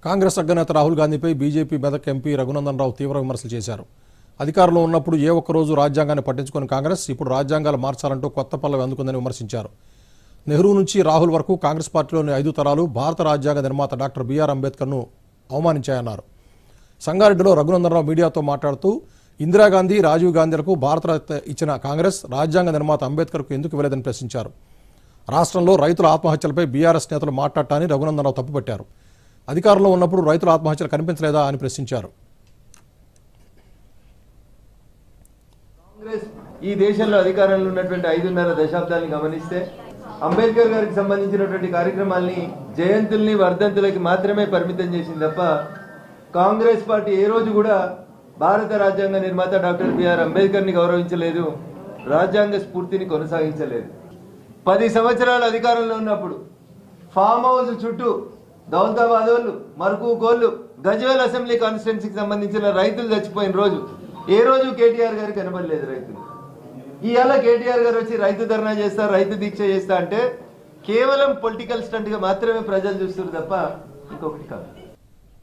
కాంగ్రెస్ అగ్రనేత Rahul గాంధీపై BJP Medak MP Raghunandan Rao తీవ్ర విమర్శలు చేశారు. అధికారంలో ఉన్నప్పుడు ఏ ఒక్కరోజు రాజ్యాంగాన్ని పట్టించుకుని కాంగ్రెస్ ఇప్పుడు రాజ్యాంగాలు మార్చాలంటూ కొత్త పల్లవి అందుకుందని విమర్శించారు. నెహ్రూ నుంచి రాహుల్ వరకు కాంగ్రెస్ పార్టీలోని 5 తరాలు భారత రాజ్యాంగ నిర్మాత డాక్టర్ బిఆర్ అంబేద్కర్ను అవమానించాయన్నారు. సంగారెడ్డిలో రఘునందన్ రావు మీడియాతో మాట్లాడుతూ ఇందిరాగాంధీ, రాజీవ్ గాంధీలకు భారతరత్న ఇచ్చిన కాంగ్రెస్ రాజ్యాంగ నిర్మాత అంబేద్కర్కు ఎందుకు ఇవ్వలేదని ప్రశ్నించారు. రాష్ట్రంలో రైతుల ఆత్మహత్యలపై బీఆర్ఎస్ నేతలు మాట్లాడటాన్ని రఘునందన్ రావు తప్పుపట్టారు. అధికారంలో ఉన్నప్పుడు రైతుల ఆత్మహత్యలు కనిపించలేదా అని ప్రశ్నించారు. కాంగ్రెస్ ఈ దేశంలో అధికారంలో ఉన్నటువంటి 5.5 దశాబ్దాలను గమనిస్తే అంబేద్కర్ గారికి సంబంధించినటువంటి కార్యక్రమాల్ని జయంతుల్ని, వర్ధంతులకి మాత్రమే పరిమితం చేసింది తప్ప కాంగ్రెస్ పార్టీ ఏ రోజు కూడా భారత రాజ్యాంగ నిర్మాత డాక్టర్ బిఆర్ అంబేద్కర్ని గౌరవించలేదు, రాజ్యాంగ స్ఫూర్తిని కొనసాగించలేదు. 10 సంవత్సరాలు అధికారంలో ఉన్నప్పుడు ఫామ్ హౌస్ చుట్టూ దౌలతాబాద్ వాళ్ళు, మరుకు కోళ్ళు, గజ్వేల్ అసెంబ్లీ కాన్స్టిట్యున్సీకి సంబంధించిన రైతులు చచ్చిపోయిన రోజు ఏ రోజు కేటీఆర్ గారు కనబడలేదు రైతులు. ఇవాళ కేటీఆర్ గారు వచ్చి రైతు ధర్నా చేస్తా, రైతు దీక్ష చేస్తా అంటే కేవలం పొలిటికల్ స్టంట్గా మాత్రమే ప్రజలు చూస్తారు తప్ప ఇంకొకటి కాదు.